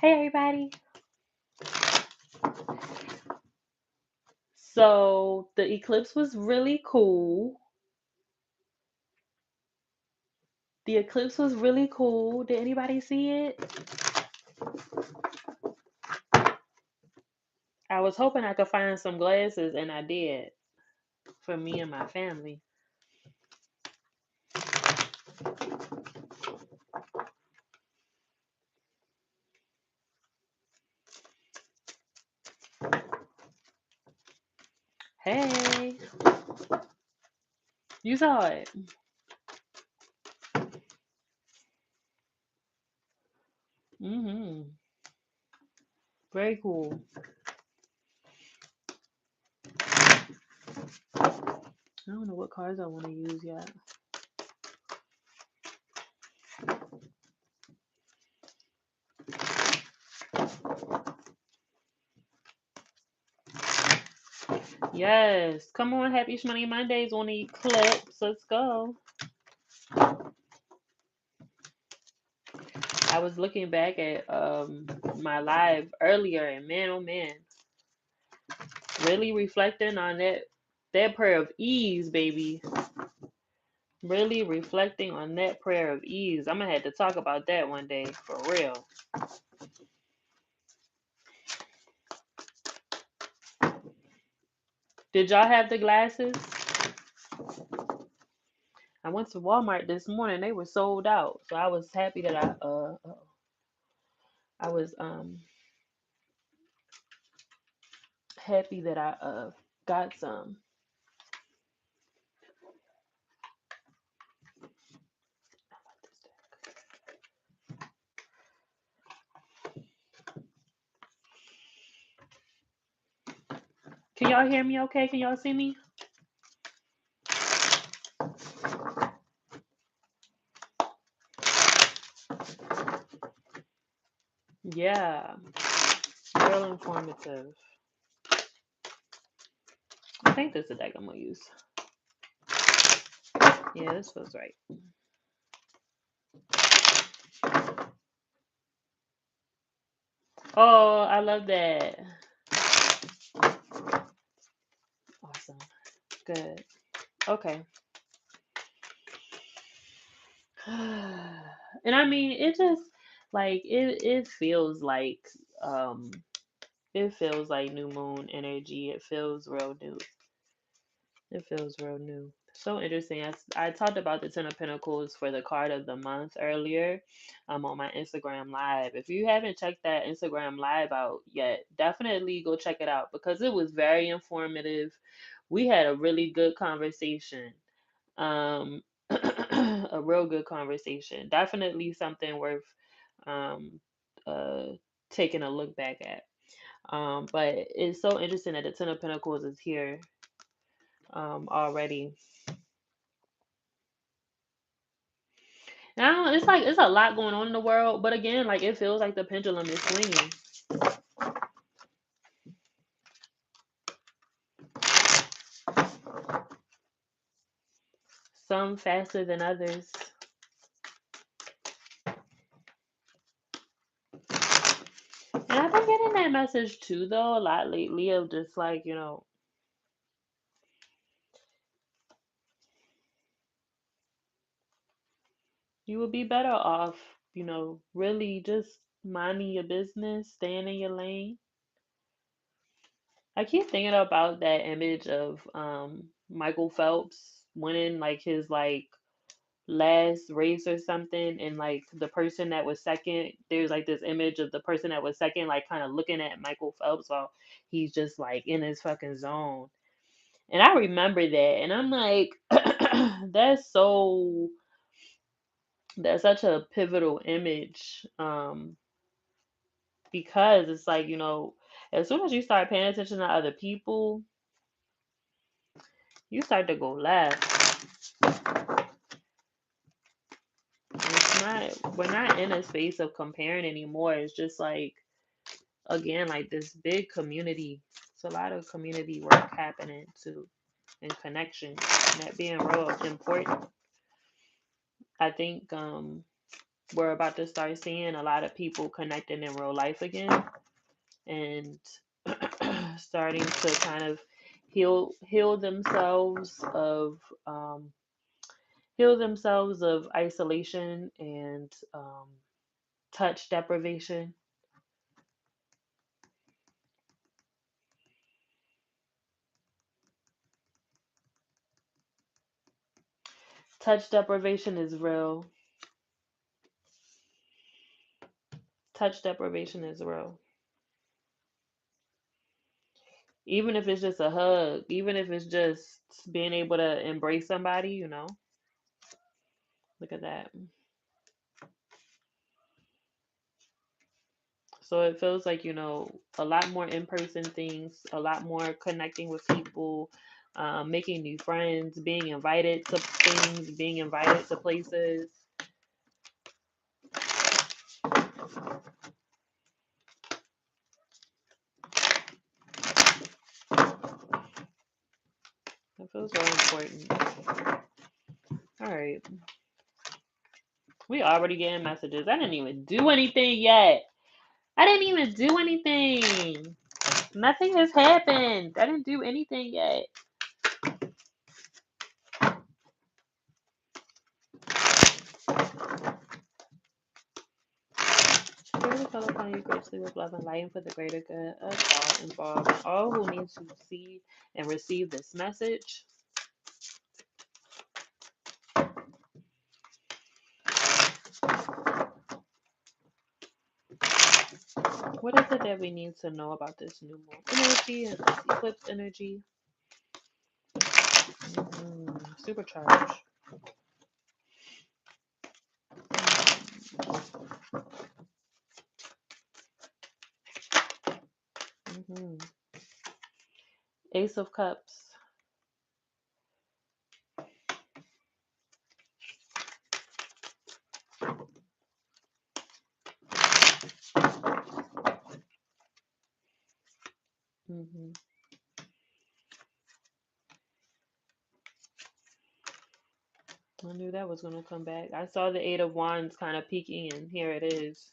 Hey, everybody. So the eclipse was really cool. The eclipse was really cool. Did anybody see it? I was hoping I could find some glasses, and I did for me and my family. Hey, you saw it. Very cool. I don't know what cards I want to use yet. Yes, come on, happy Schmoney Mondays on the eclipse. Let's go. I was looking back at my live earlier, and man, oh man, really reflecting on that prayer of ease, baby. Really reflecting on that prayer of ease. I'm gonna have to talk about that one day for real. Did y'all have the glasses? I went to Walmart this morning. They were sold out, so I was happy that I was happy that I got some. Can y'all hear me okay? Can y'all see me? Yeah, real informative. I think this is the deck I'm gonna use. Yeah, this feels right. Oh, I love that. Awesome. Good. Okay. And I mean, it just like it feels like um it feels like new moon energy. It feels real new. It feels real new. So interesting. I talked about the Ten of Pentacles for the card of the month earlier on my Instagram live. If you haven't checked that Instagram live out yet, definitely go check it out because it was very informative. We had a really good conversation. Um, a real good conversation. Definitely something worth um, uh, taking a look back at. But it's so interesting that the Ten of Pentacles is here already. Now it's like it's a lot going on in the world, but again, like it feels like the pendulum is swinging. Some faster than others. And I've been getting that message too, though, a lot lately of just like, you would be better off, really just minding your business, staying in your lane. I keep thinking about that image of Michael Phelps winning like his like last race or something, and like the person that was second, there's like this image of the person that was second like kind of looking at Michael Phelps while he's just like in his fucking zone. And I remember that, and I'm like, that's so that's such a pivotal image, because it's like, as soon as you start paying attention to other people, you start to go left. We're not in a space of comparing anymore. It's just like, again, like this big community. It's a lot of community work happening too, and connection, and that being real important. I think We're about to start seeing a lot of people connecting in real life again, and starting to kind of heal themselves of isolation and touch deprivation. Touch deprivation is real. Touch deprivation is real. Even if it's just a hug, even if it's just being able to embrace somebody, look at that. So it feels like, a lot more in person things, a lot more connecting with people, making new friends, being invited to things, being invited to places. It feels very important. All right. We already getting messages. I didn't even do anything yet. I didn't even do anything. Nothing has happened. I didn't do anything yet. Spirit will call upon you graciously with love and light and for the greater good of all involved and all who need to see and receive this message. What is it that we need to know about this new moon energy and this eclipse energy? Supercharge. Mm-hmm. Ace of Cups. Mm-hmm. I knew that was going to come back. I saw the Eight of Wands kind of peeking, and here it is.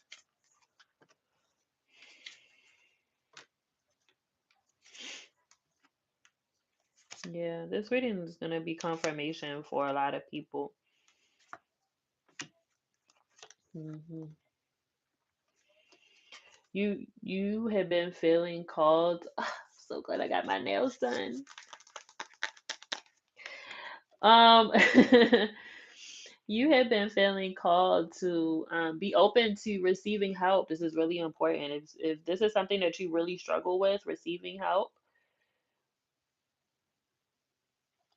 Yeah, this reading is going to be confirmation for a lot of people. Mm-hmm. You have been feeling called. So glad I got my nails done. Um, you have been feeling called to be open to receiving help. This is really important. If this is something that you really struggle with, receiving help,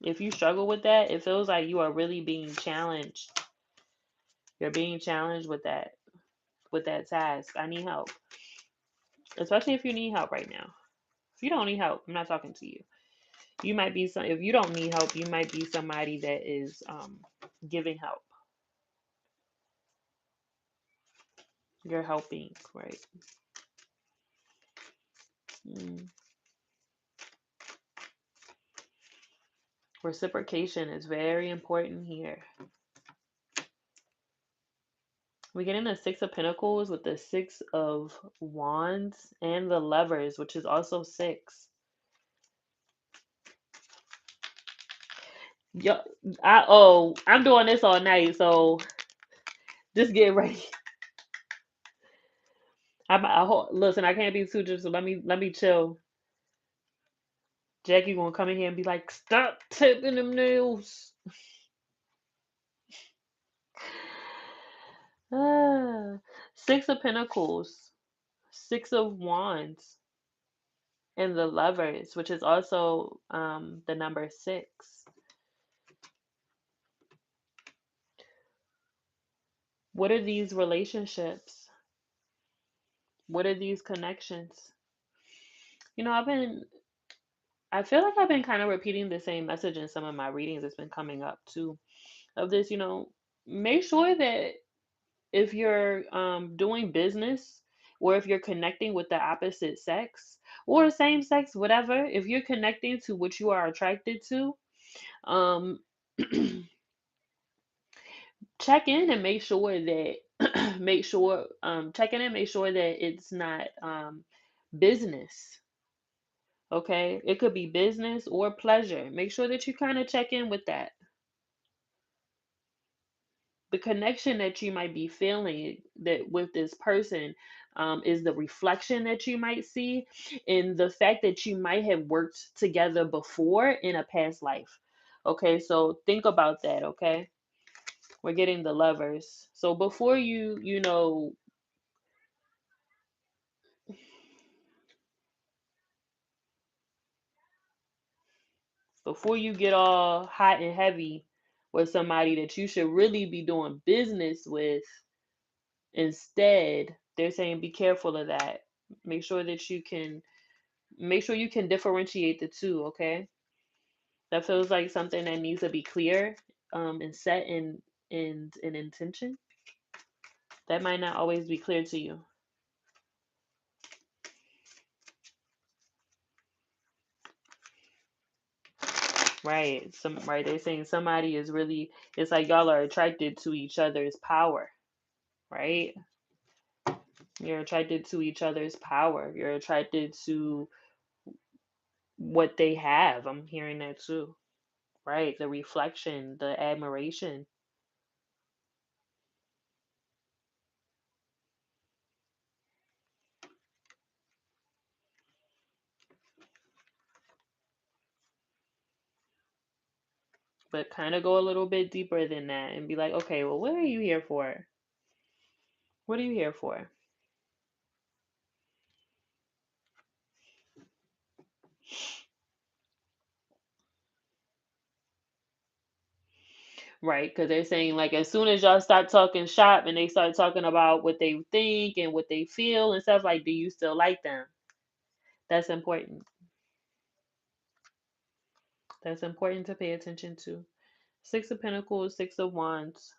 if you struggle with that, it feels like you are really being challenged. You're being challenged with that task. I need help, especially if you need help right now. If you don't need help, I'm not talking to you. You might be some. If you don't need help, you might be somebody that is giving help. You're helping, right? Mm. Reciprocation is very important here. We get in the Six of Pentacles with the Six of Wands and the Lovers, which is also six. Yo, I'm doing this all night, so just get ready. Listen, I can't be too just. So let me chill. Jackie gonna come in here and be like, "Stop tipping them nails." Ah, Six of Pentacles, Six of Wands, and the Lovers, which is also the number six. What are these relationships? What are these connections? You know, I feel like I've been kind of repeating the same message in some of my readings. It's been coming up too. Of this, make sure that if you're doing business or if you're connecting with the opposite sex or same sex, whatever, if you're connecting to what you are attracted to, um, check in and make sure that Make sure, check in and make sure that it's not business. Okay, it could be business or pleasure. Make sure that you kind of check in with that. The connection that you might be feeling that with this person is the reflection that you might see in the fact that you might have worked together before in a past life. Okay, so think about that. Okay, we're getting the lovers. So before before you get all hot and heavy with somebody that you should really be doing business with, instead, they're saying be careful of that. Make sure that you can make sure you can differentiate the two, okay? That feels like something that needs to be clear, and set in intention. That might not always be clear to you. Right. They're saying somebody is really, it's like y'all are attracted to each other's power, right? You're attracted to each other's power. You're attracted to what they have. I'm hearing that too. Right? The reflection, the admiration. But kind of go a little bit deeper than that and be like, okay, well, what are you here for? What are you here for? Right? Because they're saying, like, as soon as y'all start talking shop and they start talking about what they think and what they feel and stuff, like, do you still like them? That's important. That's important to pay attention to. Six of Pentacles, Six of Wands.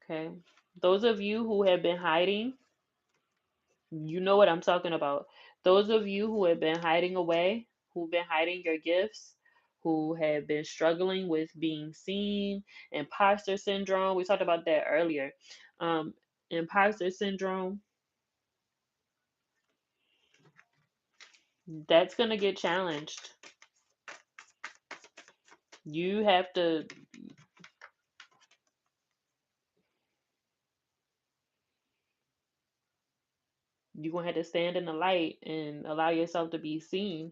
Okay. Those of you who have been hiding, you know what I'm talking about. Those of you who have been hiding away, who've been hiding your gifts, who have been struggling with being seen, imposter syndrome. We talked about that earlier. Um, Imposter syndrome, that's gonna get challenged. You have to, you're gonna have to stand in the light and allow yourself to be seen.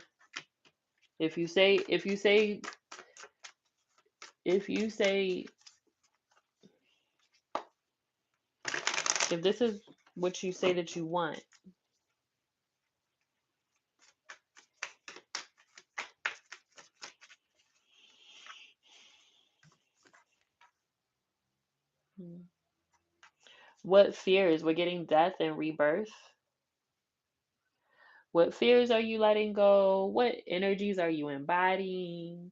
If you say if this is what you say that you want. Hmm. What fears? We're getting death and rebirth. What fears are you letting go? What energies are you embodying?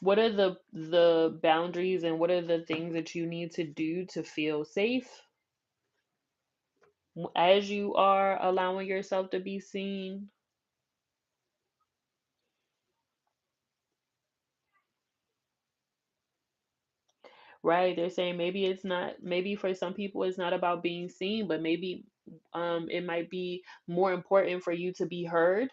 What are the boundaries and what are the things that you need to do to feel safe as you are allowing yourself to be seen? Right? They're saying maybe it's not, maybe for some people it's not about being seen, but maybe it might be more important for you to be heard.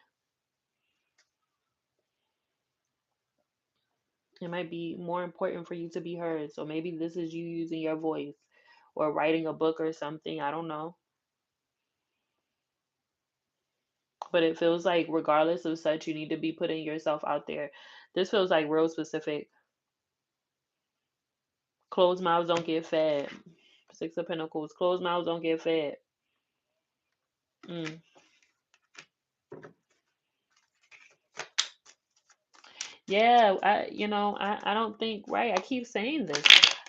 It might be more important for you to be heard. So maybe this is you using your voice or writing a book or something. I don't know. But it feels like, regardless of such, you need to be putting yourself out there. This feels like real specific. Closed mouths don't get fed. Six of Pentacles. Closed mouths don't get fed. Mm. Yeah, I don't think, right. I keep saying this.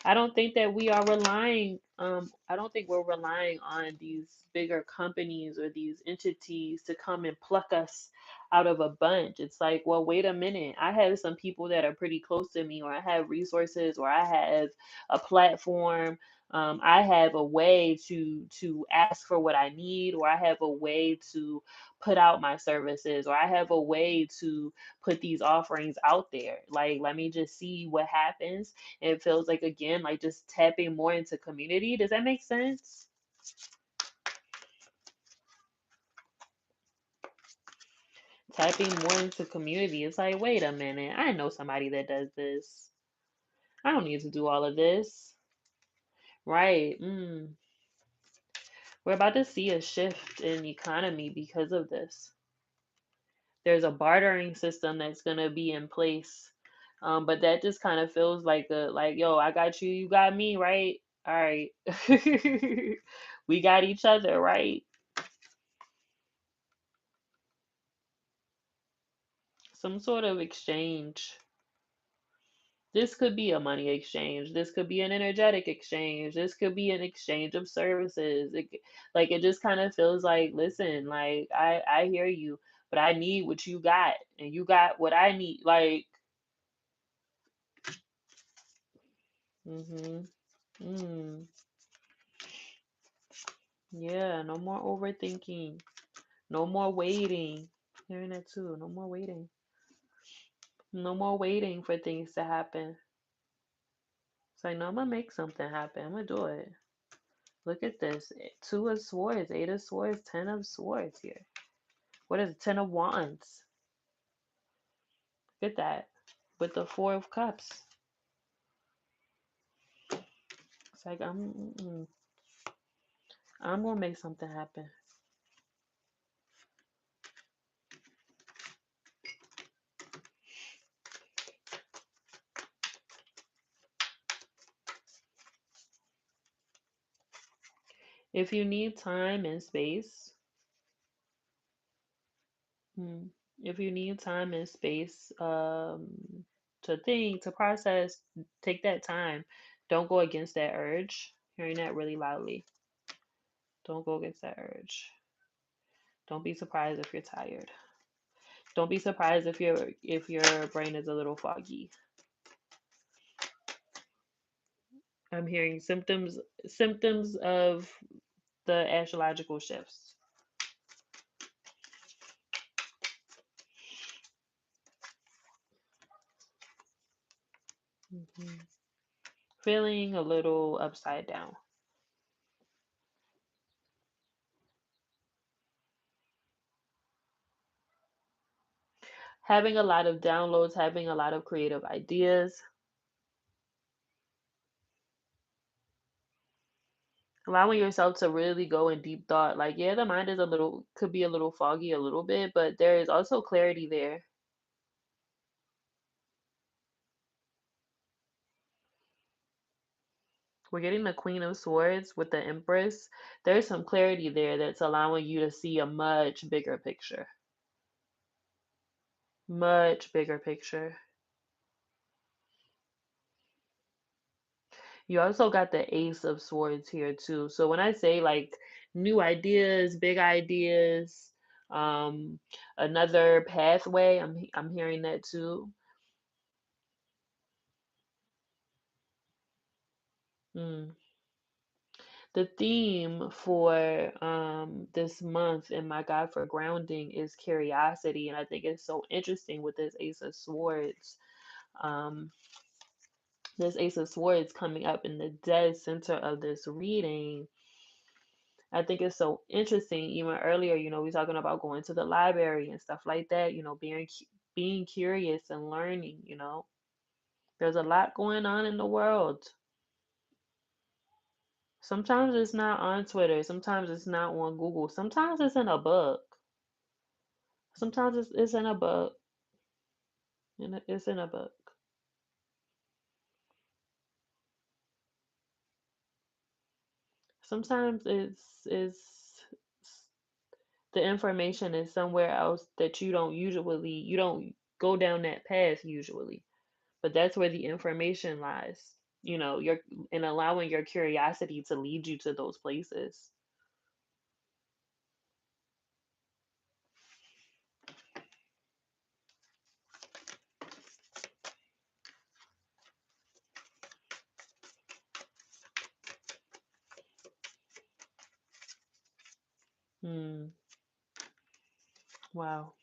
I don't think that we are relying I don't think we're relying on these bigger companies or these entities to come and pluck us out of a bunch. It's like, well, wait a minute. I have some people that are pretty close to me, or I have resources, or I have a platform. I have a way to ask for what I need, or I have a way to put out my services, or I have a way to put these offerings out there. Like, let me just see what happens. It feels like, again, like just tapping more into community. Does that make sense? Tapping more into community. It's like, wait a minute, I know somebody that does this. I don't need to do all of this. Right. We're about to see a shift in economy because of this. There's a bartering system that's gonna be in place. But that just kind of feels like yo, I got you, you got me, right? All right. We got each other, right? Some sort of exchange. This could be a money exchange. This could be an energetic exchange. This could be an exchange of services. Like it just kind of feels like, listen, like I hear you, but I need what you got, and you got what I need. Like, mhm, mm, yeah. No more overthinking. No more waiting. Hearing that too. No more waiting. No more waiting for things to happen. It's like, no, I'm gonna make something happen. I'm gonna do it. Look at this. Two of swords, eight of swords, 10 of swords here. What is it? 10 of wands? Look at that. With the 4 of cups. It's like, I'm gonna make something happen. If you need time and space, hmm, if you need time and space, to think, to process, take that time. Don't go against that urge. Hearing that really loudly. Don't go against that urge. Don't be surprised if you're tired. Don't be surprised if your brain is a little foggy. I'm hearing symptoms of the astrological shifts. Hmm. Feeling a little upside down. Having a lot of downloads, having a lot of creative ideas, allowing yourself to really go in deep thought. Like, yeah, the mind is a little, could be a little foggy a little bit, but there is also clarity there. We're getting the Queen of Swords with the Empress. There's some clarity there that's allowing you to see a much bigger picture. Much bigger picture. You also got the Ace of Swords here too. So when I say like new ideas, big ideas, um, another pathway, I'm hearing that too. Mm. The theme for this month in my guide for grounding is curiosity, and I think it's so interesting with this Ace of Swords. Um, this Ace of Swords coming up in the dead center of this reading. I think it's so interesting. Even earlier, we talking about going to the library and stuff like that. Being curious and learning. There's a lot going on in the world. Sometimes it's not on Twitter. Sometimes it's not on Google. Sometimes it's in a book. Sometimes it's in a book. It's in a book. Sometimes it's the information is somewhere else that you don't go down that path usually. But that's where the information lies. your and allowing your curiosity to lead you to those places. Hmm. Wow.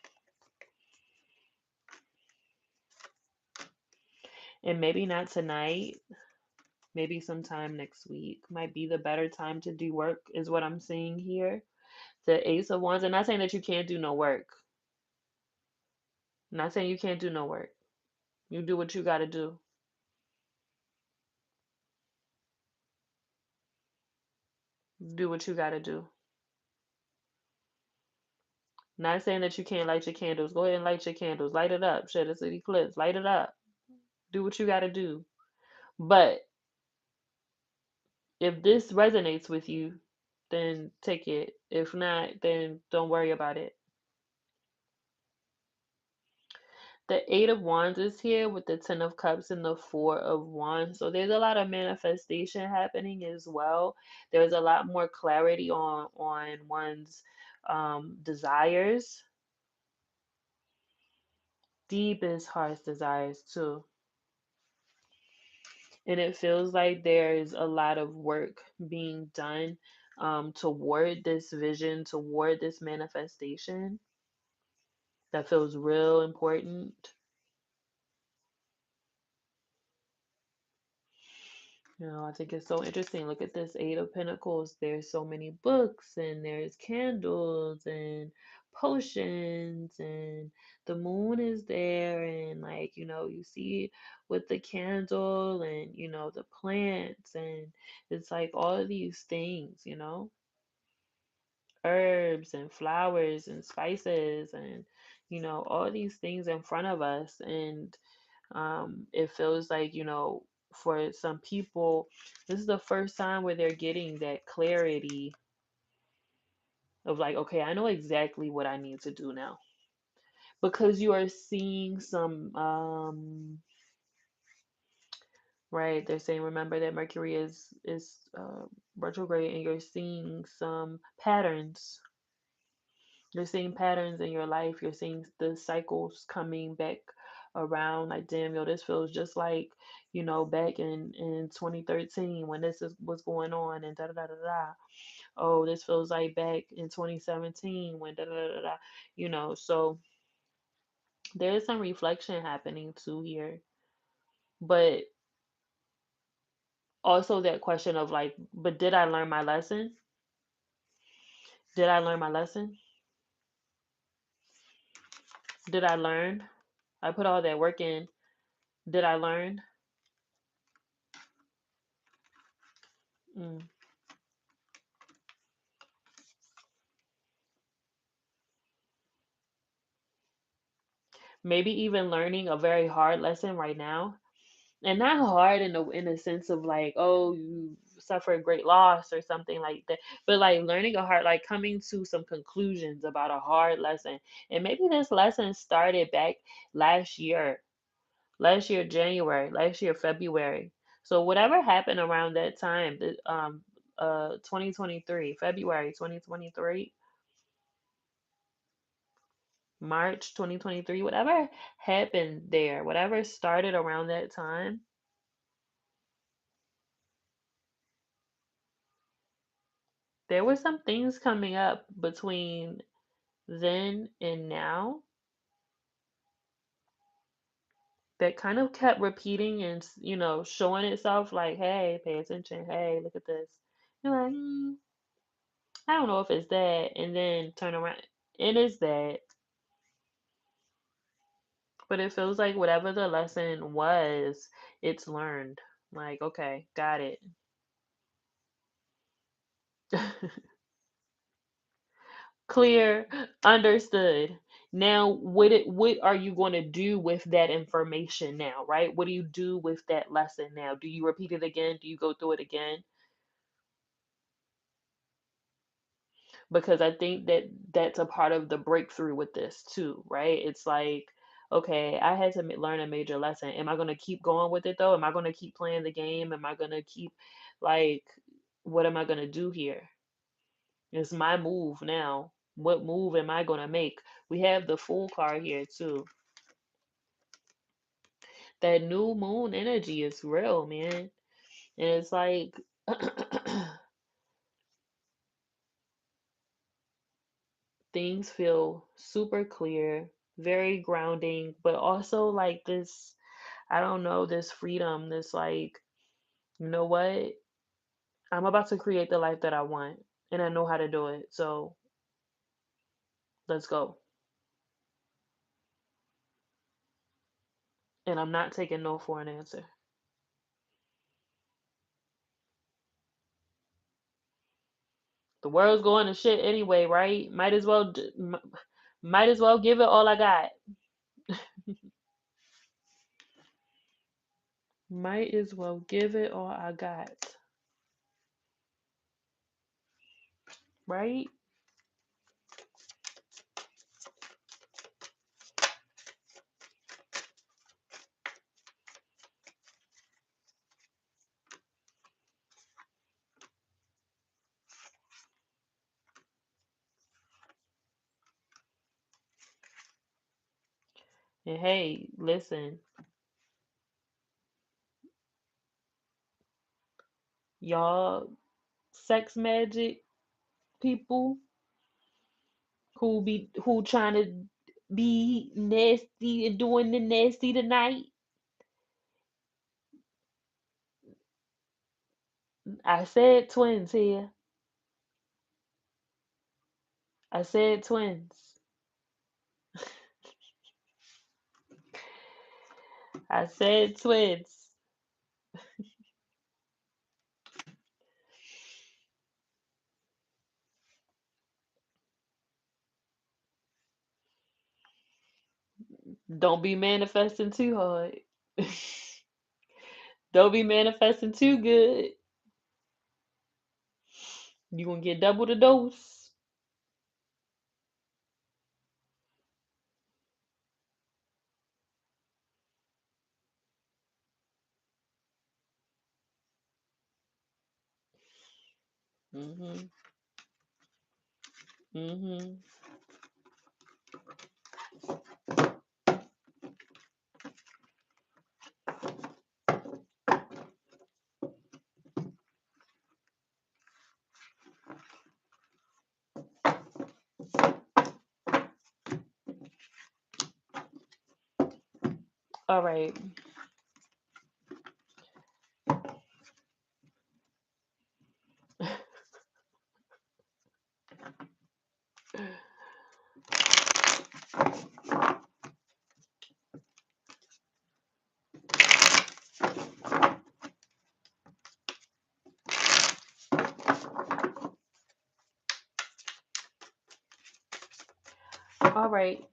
And maybe not tonight, maybe sometime next week might be the better time to do work, is what I'm seeing here. The Ace of Wands. I'm not saying that you can't do no work. I'm not saying you can't do no work. You do what you got to do. Do what you got to do. Not saying that you can't light your candles. Go ahead and light your candles. Light it up. Shit, it's an eclipse. Light it up. Do what you got to do. But if this resonates with you, then take it. If not, then don't worry about it. The Eight of Wands is here with the Ten of Cups and the Four of Wands. So there's a lot of manifestation happening as well. There's a lot more clarity on one's desires, deepest heart's desires too. And it feels like there's a lot of work being done toward this vision, toward this manifestation that feels real important. I think it's so interesting. Look at this Eight of Pentacles. There's so many books, and there's candles and potions, and the moon is there, and like, you see with the candle and the plants, and it's like all of these things, herbs and flowers and spices and all these things in front of us. And it feels like, for some people, this is the first time where they're getting that clarity of like, okay, I know exactly what I need to do now. Because you are seeing some, right, they're saying, remember that Mercury is retrograde, and you're seeing some patterns. You're seeing patterns in your life. You're seeing the cycles coming back around. Like, damn, yo, this feels just like, back in 2013 when was going on, and da da da da da. Oh, this feels like back in 2017 when da da da da da. So there is some reflection happening too here. But also that question of like, but did I learn my lesson? Did I learn my lesson? Did I learn? I put all that work in. Did I learn? Mm. Maybe even learning a very hard lesson right now, and not hard in a sense of like, oh, you suffered great loss or something like that, but like learning a hard, like coming to some conclusions about a hard lesson. And maybe this lesson started back last year, January, last year February. So whatever happened around that time, 2023, February 2023, March 2023, whatever happened there, whatever started around that time, there were some things coming up between then and now that kind of kept repeating and, showing itself like, hey, pay attention. Hey, look at this. You're like, I don't know if it's that. And then turn around. It is that. But it feels like whatever the lesson was, it's learned. Like, okay, got it. Clear, understood. Now, what are you going to do with that information now, right? What do you do with that lesson now? Do you repeat it again? Do you go through it again? Because I think that that's a part of the breakthrough with this too, right? It's like, okay, I had to learn a major lesson. Am I going to keep going with it though? Am I going to keep playing the game? Am I going to keep, like, what am I going to do here? It's my move now. What move am I going to make? We have the Fool card here too. That new moon energy is real, man. And it's like, things feel super clear, very grounding, but also like this, I don't know, this freedom, this like, you know what? I'm about to create the life that I want, and I know how to do it. So let's go. And I'm not taking no for an answer. The world's going to shit anyway, right? Might as well give it all I got. Might as well give it all I got, right? And hey, listen, y'all sex magic people who trying to be nasty and doing the nasty tonight. I said twins here. I said twins. I said twins. Don't be manifesting too hard. Don't be manifesting too good. You gonna get double the dose. Mhm. Mhm. All right. All right.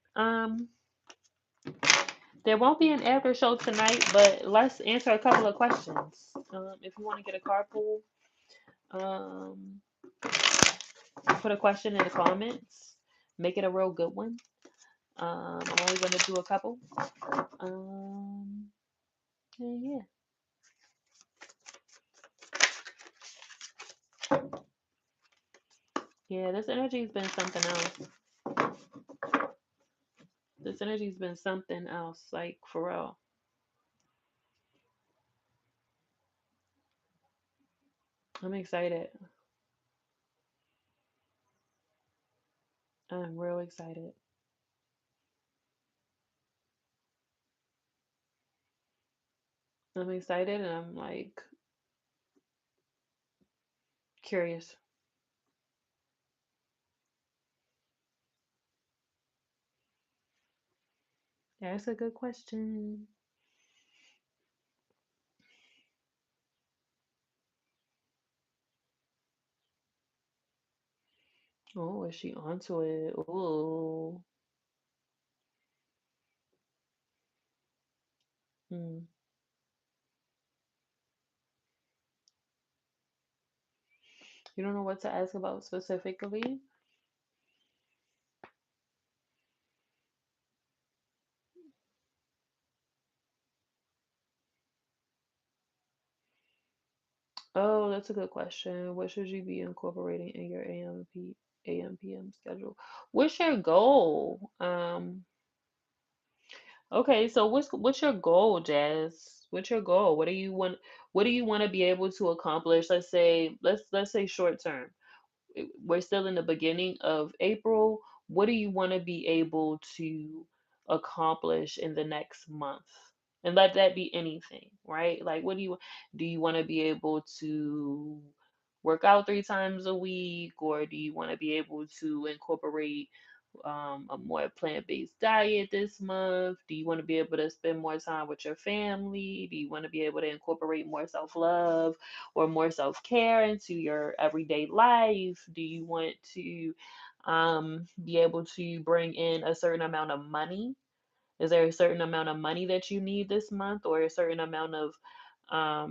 There won't be an after show tonight, but let's answer a couple of questions. If you want to get a card pull, um, put a question in the comments. Make it a real good one. I'm only going to do a couple. Um, and yeah. Yeah, this energy's been something else. This energy's been something else, like for real. I'm excited. I'm real excited. I'm excited and I'm like curious. That's a good question. Oh, is she onto it? Oh. Hmm. You don't know what to ask about specifically? Oh, that's a good question. What should you be incorporating in your AM PM schedule? What's your goal? Okay, so what's your goal, Jazz? What's your goal? What do you want to be able to accomplish? Let's say short term. We're still in the beginning of April. What do you want to be able to accomplish in the next month? And let that be anything, right? Like, what do you want to be able to work out 3 times a week, or do you want to be able to incorporate a more plant-based diet this month? Do you want to be able to spend more time with your family? Do you want to be able to incorporate more self-love or more self-care into your everyday life? Do you want to be able to bring in a certain amount of money? Is there a certain amount of money that you need this month, or a certain amount of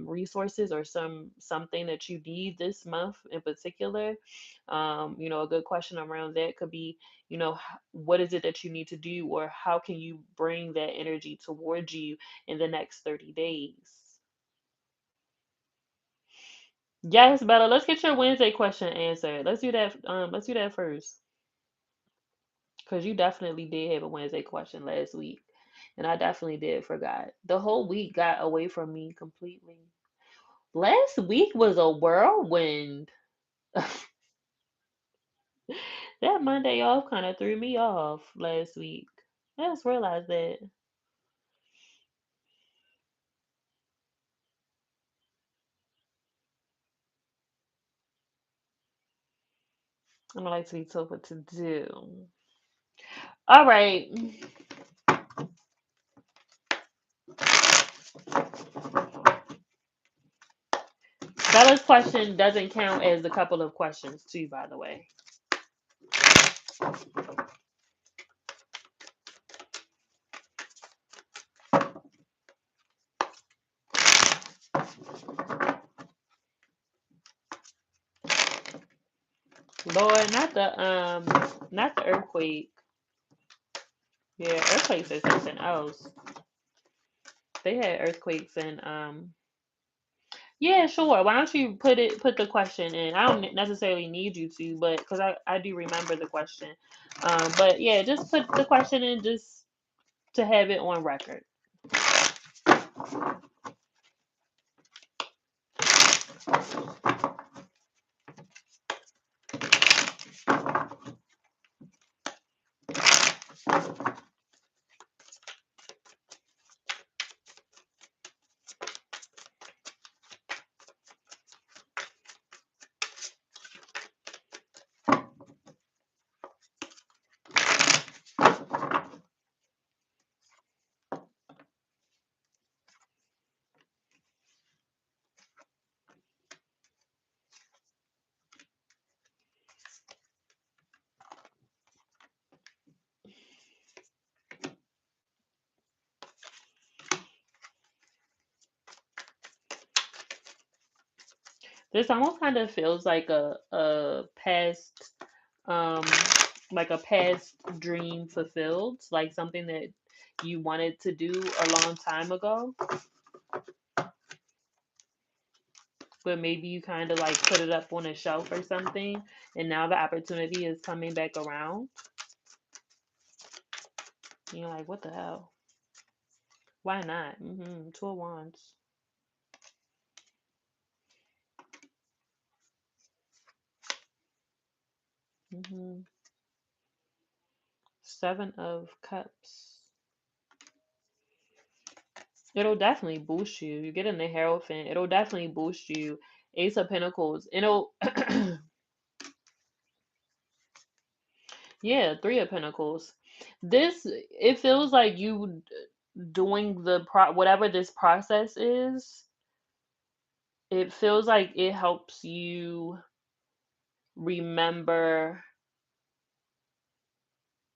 resources, or something that you need this month in particular? A good question around that could be, what is it that you need to do, or how can you bring that energy towards you in the next 30 days? Yes, Bella. Let's get your Wednesday question answered. Let's do that. Let's do that first, because you definitely did have a Wednesday question last week, and I definitely did forgot. The whole week got away from me completely. Last week was a whirlwind. That Monday off kind of threw me off last week. I just realized that. I don't like to be told what to do. All right. Bella's question doesn't count as a couple of questions, too, by the way. Lord, not the earthquake. Yeah, earthquakes is something else. They had earthquakes and yeah, sure. Why don't you put the question in? I don't necessarily need you to, but because I do remember the question. But yeah, just put the question in just to have it on record. This almost kind of feels like a past um like a past dream fulfilled, like something that you wanted to do a long time ago, but maybe you kind of like put it up on a shelf or something, and now the opportunity is coming back around. And you're like, what the hell? Why not? Two of Wands. hmm Seven of Cups. It'll definitely boost you. You get in the Hierophant. It'll definitely boost you. Ace of Pentacles. It'll, yeah, Three of Pentacles. It feels like you doing whatever this process is. It feels like it helps you remember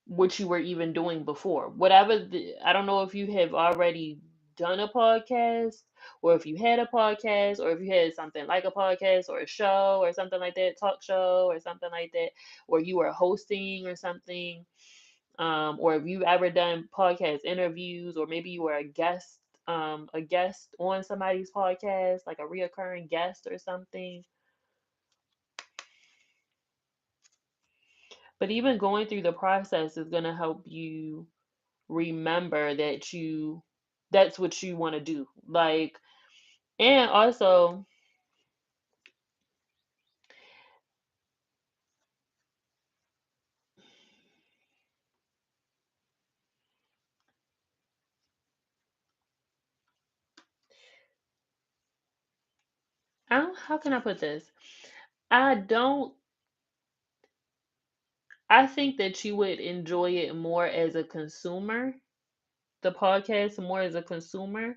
what you were even doing before. I don't know if you have already done a podcast, or if you had a podcast, or if you had something like a podcast or a show or something like that, talk show or something like that, or you were hosting or something, or if you've ever done podcast interviews, or maybe you were a guest a guest on somebody's podcast, like a reoccurring guest or something. But even going through the process is going to help you remember that's what you want to do. Like, and also, how can I put this? I don't, I think that you would enjoy it more as a consumer, the podcast more as a consumer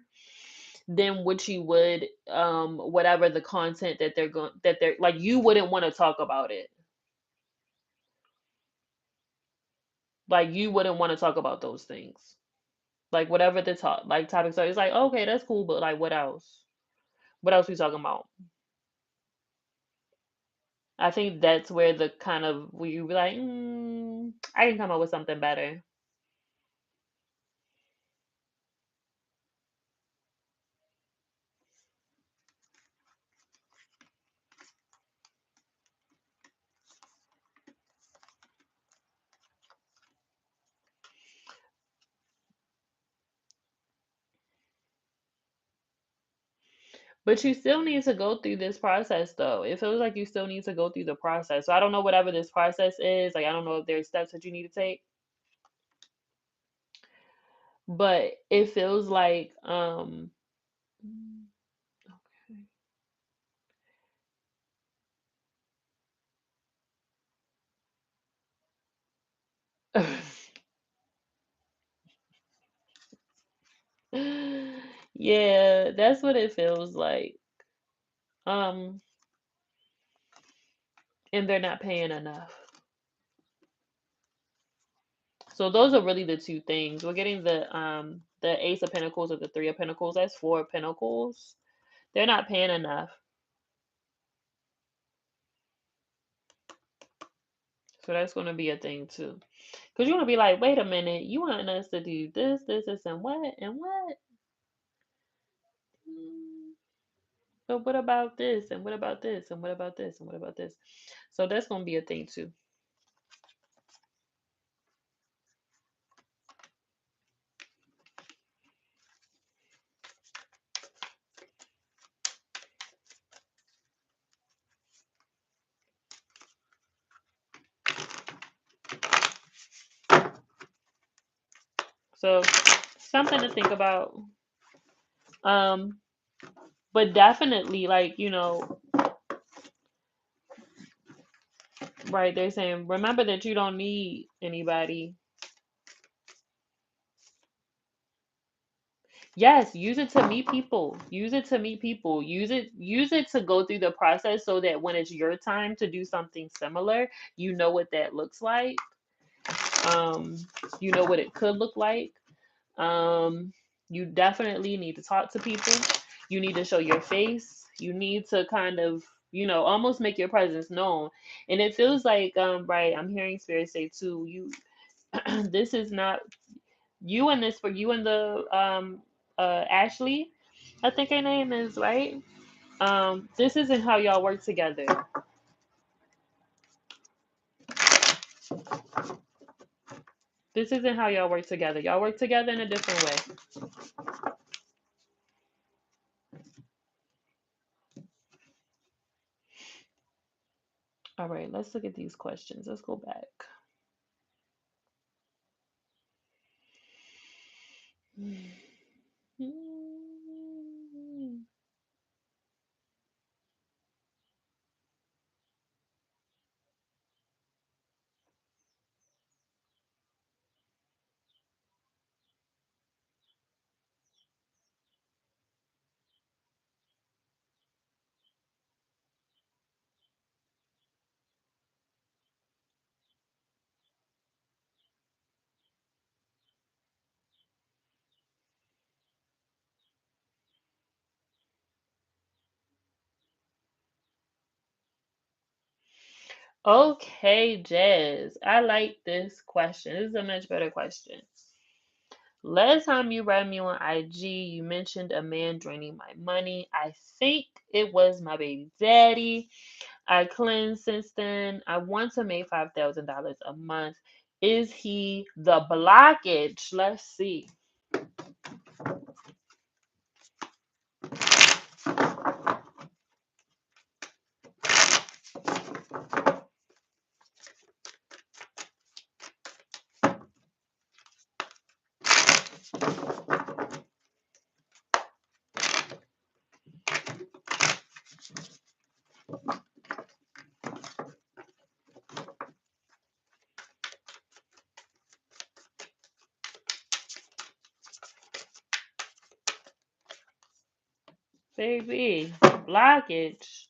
than what you would whatever the content that they're like, you wouldn't want to talk about it. Like, you wouldn't want to talk about those things. Like, whatever the topics are, it's like, okay, that's cool, but like, what else? What else we talking about? I think that's where the kind of where you be like, I can come up with something better. But you still need to go through this process, though. It feels like you still need to go through the process. So I don't know whatever this process is. Like, I don't know if there's steps that you need to take, but it feels like yeah, that's what it feels like. Um, and they're not paying enough. So those are really the two things. We're getting the Ace of Pentacles or the Three of Pentacles. That's four Pentacles. They're not paying enough. So that's going to be a thing too. Because you're going to be like, wait a minute, you want us to do this, and what, and what? Mm, but what about this, and what about this, and what about this, and what about this? So that's going to be a thing too. So something to think about. Um, but definitely, like, right, they're saying, remember that you don't need anybody. Yes, use it to meet people. Use it to meet people. Use it to go through the process so that when it's your time to do something similar, you know what that looks like. Um, you know what it could look like. Um, you definitely need to talk to people. You need to show your face. You need to kind of, almost make your presence known. And it feels like, right, I'm hearing spirit say too, this is not you and this for you and the Ashley, I think her name is, right? This isn't how y'all work together. This isn't how y'all work together. Y'all work together in a different way. All right, let's look at these questions. Let's go back. Okay, Jazz. I like this question. This is a much better question. Last time you read me on IG, you mentioned a man draining my money. I think it was my baby daddy. I cleansed since then. I want to make $5,000 a month. Is he the blockage? Let's see. Baby, blockage.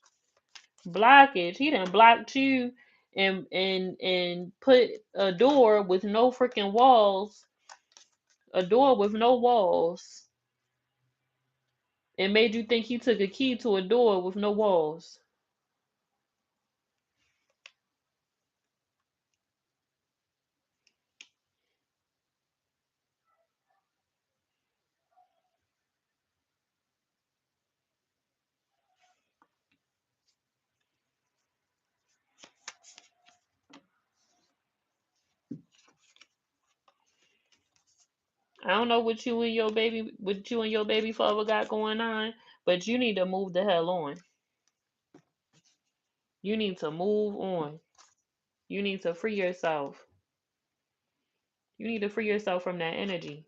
Blockage. He done blocked you and put a door with no freaking walls. A door with no walls. It made you think he took a key to a door with no walls. I don't know what you and your baby father got going on, but you need to move the hell on. You need to move on. You need to free yourself. You need to free yourself from that energy.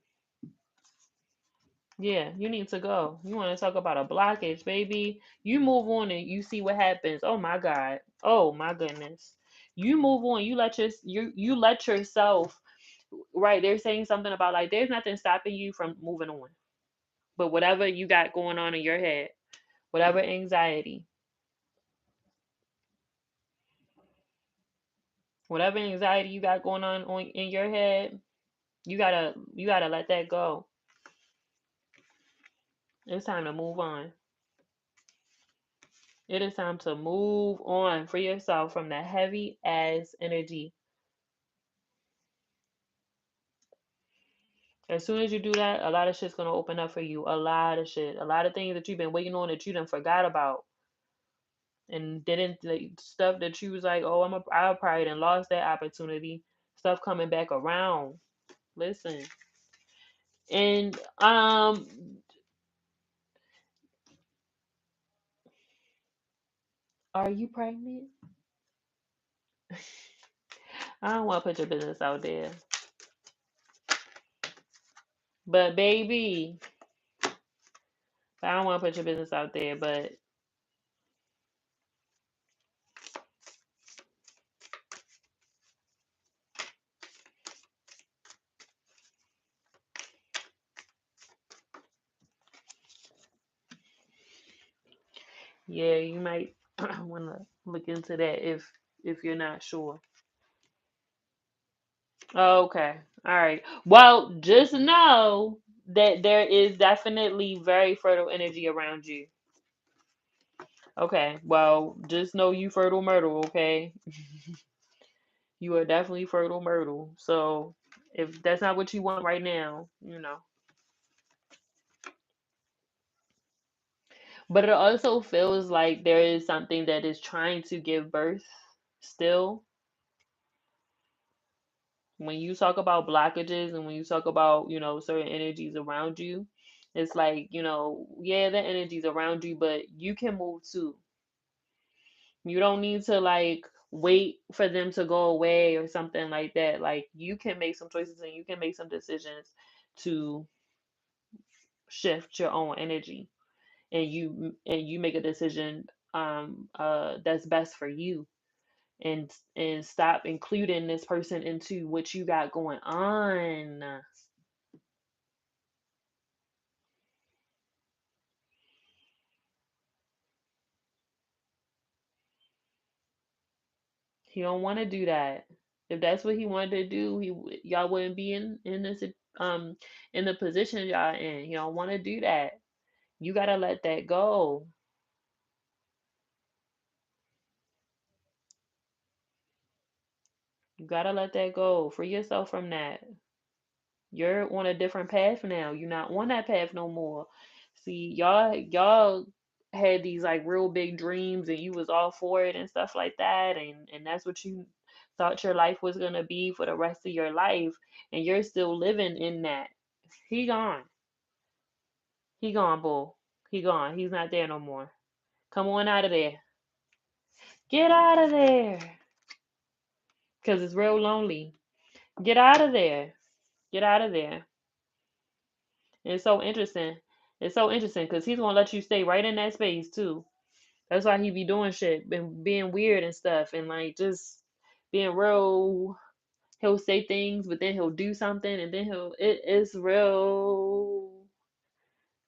Yeah, you need to go. You want to talk about a blockage, baby? You move on and you see what happens. Oh my God. Oh my goodness. You move on. You let yourself. Right. They're saying something about like there's nothing stopping you from moving on. But whatever you got going on in your head, whatever anxiety, whatever anxiety you got going on in your head, you gotta let that go. It's time to move on. It is time to move on for yourself from that heavy ass energy. As soon as you do that, a lot of shit's gonna open up for you. A lot of shit. A lot of things that you've been waiting on that you done forgot about. And didn't like stuff that you was like, oh, I probably done lost that opportunity. Stuff coming back around. Listen. And are you pregnant? I don't want to put your business out there. But baby, I don't want to put your business out there, but yeah, you might want to look into that if you're not sure. Okay. All right. Well, just know that there is definitely very fertile energy around you. Okay. Well, just know you fertile myrtle, okay? You are definitely fertile myrtle. So, if that's not what you want right now, But it also feels like there is something that is trying to give birth still. When you talk about blockages and when you talk about, certain energies around you, it's like, yeah, the energies around you, but you can move too. You don't need to like wait for them to go away or something like that. Like you can make some choices and you can make some decisions to shift your own energy and you make a decision that's best for you and stop including this person into what you got going on. He don't want to do that. If that's what he wanted to do, y'all wouldn't be in this um in the position y'all in. He don't want to do that. You gotta let that go. You gotta let that go. Free yourself from that. You're on a different path now. You're not on that path no more. See, y'all had these like real big dreams and you was all for it and stuff like that, and that's what you thought your life was gonna be for the rest of your life, and you're still living in that. He gone. He gone, bull. He gone. He's not there no more. Come on out of there. Get out of there. Cause it's real lonely. Get out of there. Get out of there. And it's so interesting. It's so interesting because he's gonna let you stay right in that space too. That's why he be doing shit and being weird and stuff and like just being real. He'll say things, but then he'll do something, and then it's real.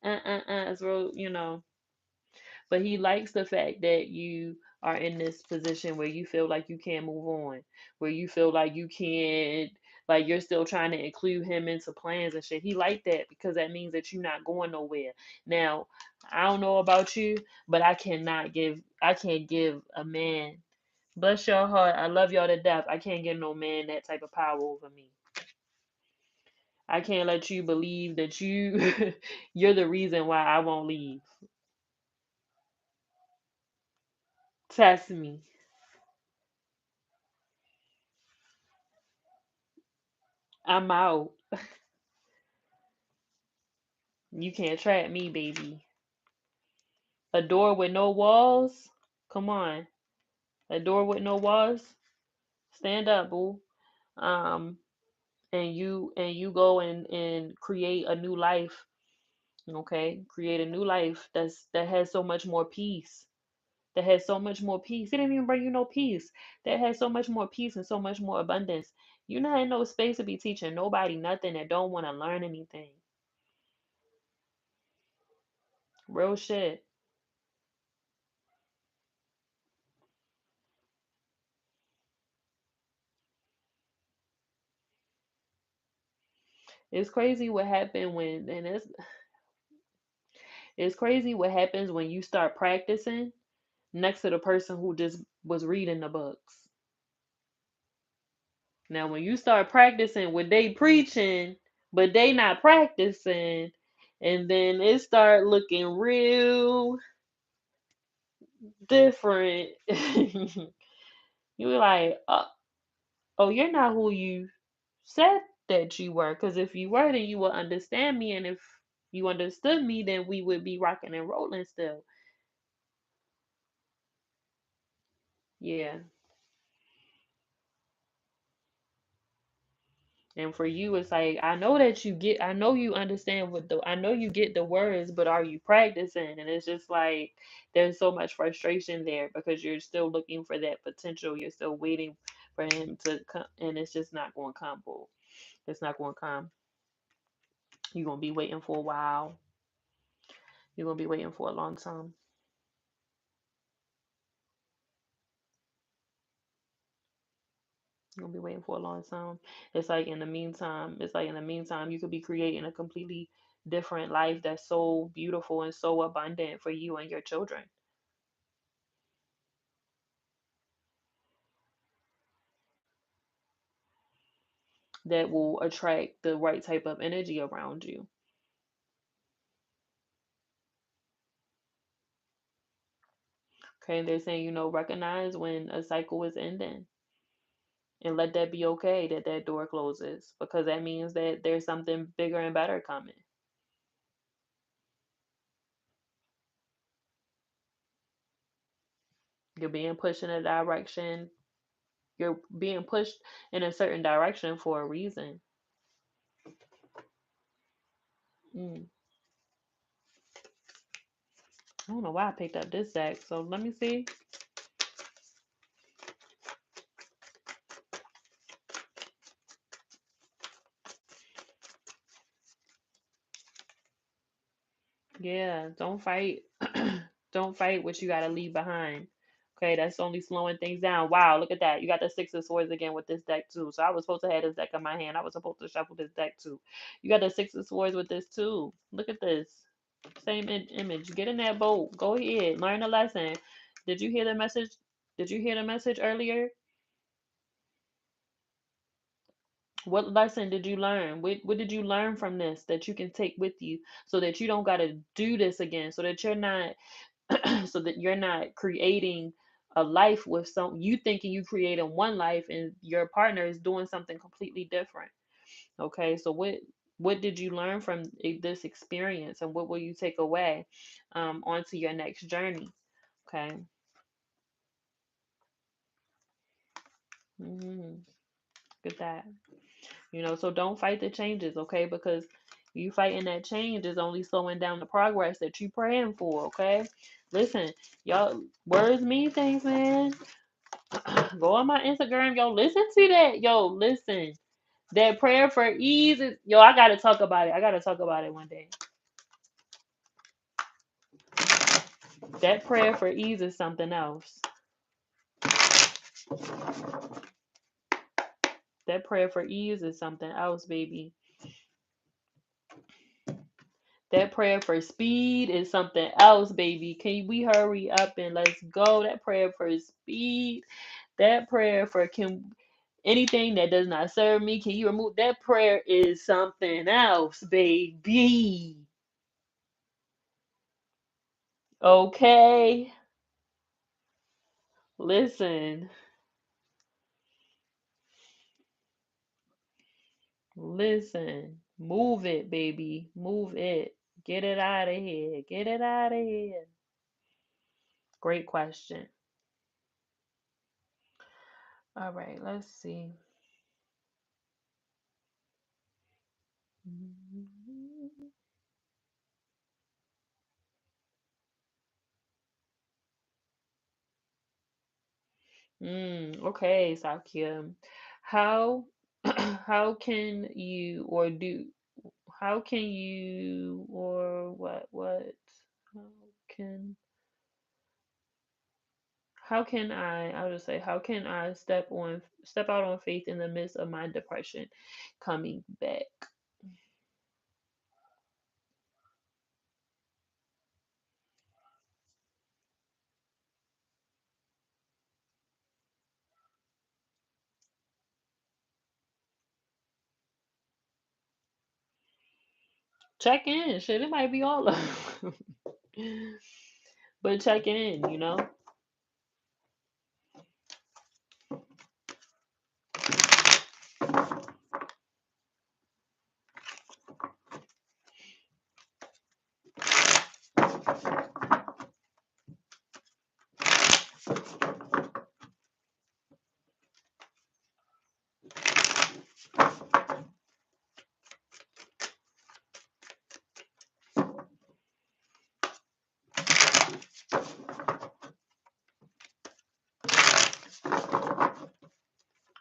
It's real. But he likes the fact that you are in this position where you feel like you can't move on, where you feel like you can't, like you're still trying to include him into plans and shit. He like that because that means that you're not going nowhere. Now, I don't know about you, but I can't give a man, bless your heart, I love y'all to death. I can't give no man that type of power over me. I can't let you believe that you're the reason why I won't leave. Test me. I'm out. You can't trap me, baby. A door with no walls? Come on. A door with no walls? Stand up, boo. Um, and you go and create a new life. Okay? Create a new life that has so much more peace. That has so much more peace. It didn't even bring you no peace. That has so much more peace and so much more abundance. You're not in no space to be teaching nobody nothing that don't want to learn anything. Real shit. It's crazy what happened when, and it's crazy what happens when you start practicing next to the person who just was reading the books. Now, when you start practicing what they preaching, but they not practicing, and then it start looking real different. You're like, oh, you're not who you said that you were. Because if you were, then you would understand me, and if you understood me, then we would be rocking and rolling still. Yeah. And for you, it's like, I know you understand I know you get the words, but are you practicing? And it's just like, there's so much frustration there because you're still looking for that potential. You're still waiting for him to come, and it's just not going to come, boo. It's not going to come. You're going to be waiting for a while. You're going to be waiting for a long time. You're going to be waiting for a long time. It's like in the meantime, you could be creating a completely different life that's so beautiful and so abundant for you and your children. That will attract the right type of energy around you. Okay, they're saying, recognize when a cycle is ending and let that be okay that that door closes because that means that there's something bigger and better coming. You're being pushed in a direction, you're being pushed in a certain direction for a reason. Mm. I don't know why I picked up this deck, so let me see. Yeah, don't fight. Don't fight what you got to leave behind. Okay, that's only slowing things down. Wow, look at that. You got the Six of Swords again with this deck too. So I was supposed to have this deck in my hand. I was supposed to shuffle this deck too. You got the Six of Swords with this too. Look at this. Same image. Get in that boat. Go ahead. Learn a lesson. Did you hear the message? Did you hear the message earlier? What lesson did you learn? What did you learn from this that you can take with you so that you don't got to do this again, so that you're not so that you're not creating a life with some you thinking you creating one life and your partner is doing something completely different. Okay, so what did you learn from this experience, and what will you take away onto your next journey? Okay. hmm Good that. So don't fight the changes, okay? Because you fighting that change is only slowing down the progress that you praying for, okay? Listen, y'all, words mean things, man. Go on my Instagram, yo. Listen to that, yo. Listen, that prayer for ease is, yo. I gotta talk about it. I gotta talk about it one day. That prayer for ease is something else. That prayer for ease is something else, baby. That prayer for speed is something else, baby. Can we hurry up and let's go? That prayer for speed. That prayer for can anything that does not serve me, can you remove? That prayer is something else, baby. Okay. Listen. Listen. Move it, baby. Move it. Get it out of here. Get it out of here. Great question. All right, let's see. Okay, Sakia. How how can you or do how can you or what how can I'll just say how can I step out on faith in the midst of my depression coming back? Check in. Shit, it might be all of them. But check in.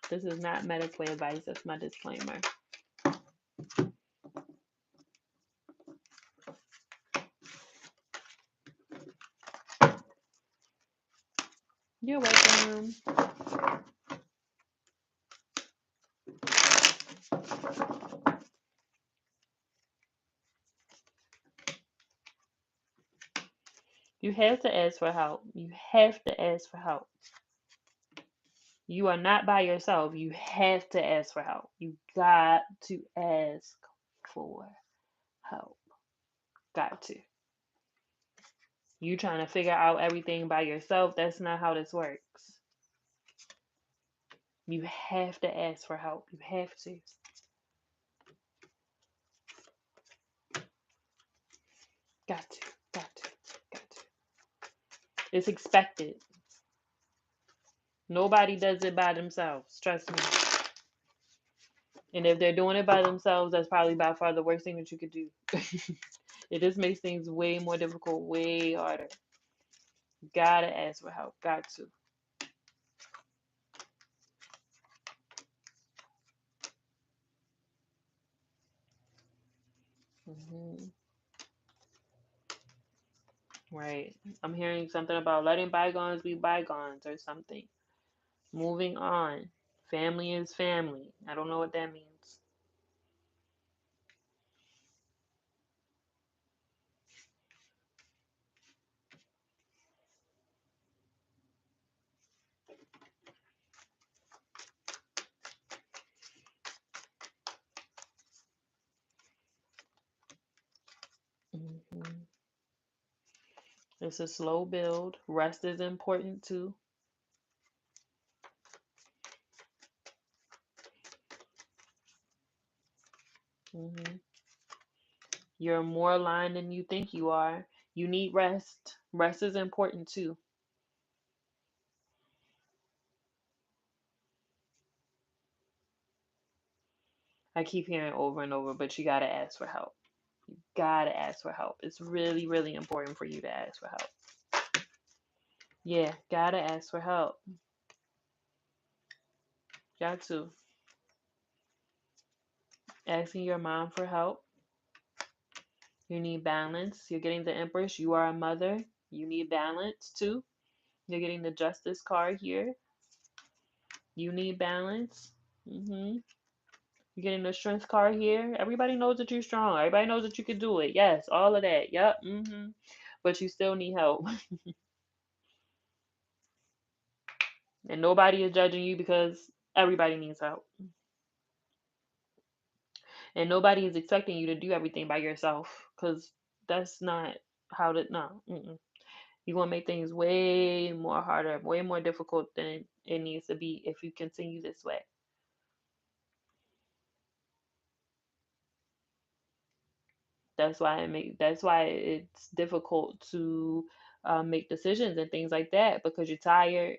This is not medical advice. That's my disclaimer. You're welcome. You have to ask for help. You have to ask for help. You are not by yourself. You have to ask for help. You got to ask for help. Got to. You trying to figure out everything by yourself. That's not how this works. You have to ask for help. You have to. Got to. Got to. Got to. It's expected. Nobody does it by themselves. Trust me. And if they're doing it by themselves, that's probably by far the worst thing that you could do. It just makes things way more difficult, way harder. Gotta ask for help. Got to. hmm Right. I'm hearing something about letting bygones be bygones or something. Moving on. Family is family. I don't know what that means. It's a slow build. Rest is important too. hmm You're more aligned than you think you are. You need rest. Rest is important too. I keep hearing over and over, but you gotta ask for help. Gotta ask for help. It's really, really important for you to ask for help. Yeah, gotta ask for help. Got to. Asking your mom for help. You need balance. You're getting the Empress. You are a mother. You need balance too. You're getting the Justice card here. You need balance. You're getting the Strength card here. Everybody knows that you're strong. Everybody knows that you can do it. Yes, all of that. Yep. But you still need help. And nobody is judging you because everybody needs help. And nobody is expecting you to do everything by yourself because that's not how to, no. You're going to make things way more harder, way more difficult than it needs to be if you continue this way. That's why it's difficult to make decisions and things like that because you're tired,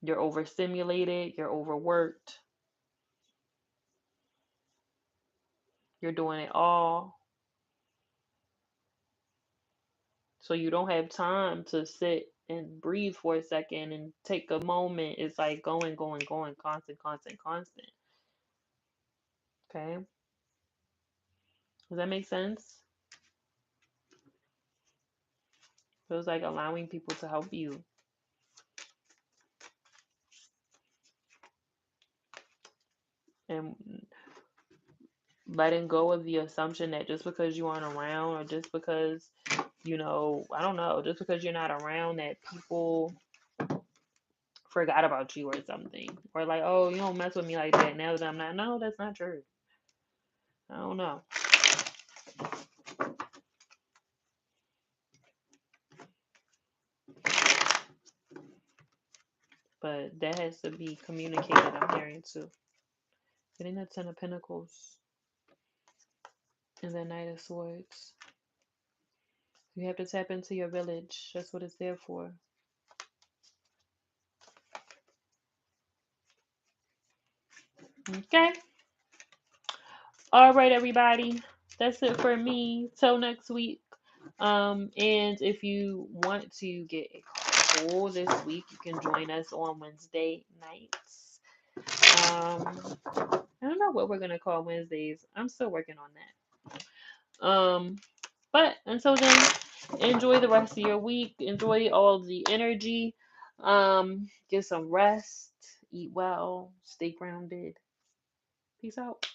you're overstimulated, you're overworked, you're doing it all. So you don't have time to sit and breathe for a second and take a moment. It's like going, going, going, constant, constant, constant. Okay? Does that make sense? Feels like allowing people to help you and letting go of the assumption that just because you aren't around or just because, I don't know, just because you're not around that people forgot about you or something. Or like, oh, you don't mess with me like that now that I'm not. No, that's not true. I don't know. But that has to be communicated, I'm hearing too. Getting the Ten of Pentacles and the Knight of Swords. You have to tap into your village. That's what it's there for. Okay. All right, everybody. That's it for me. Till next week. And if you want to get a call this week, you can join us on Wednesday nights. I don't know what we're gonna call Wednesdays. I'm still working on that. But until then, enjoy the rest of your week. Enjoy all the energy. Get some rest. Eat well. Stay grounded. Peace out.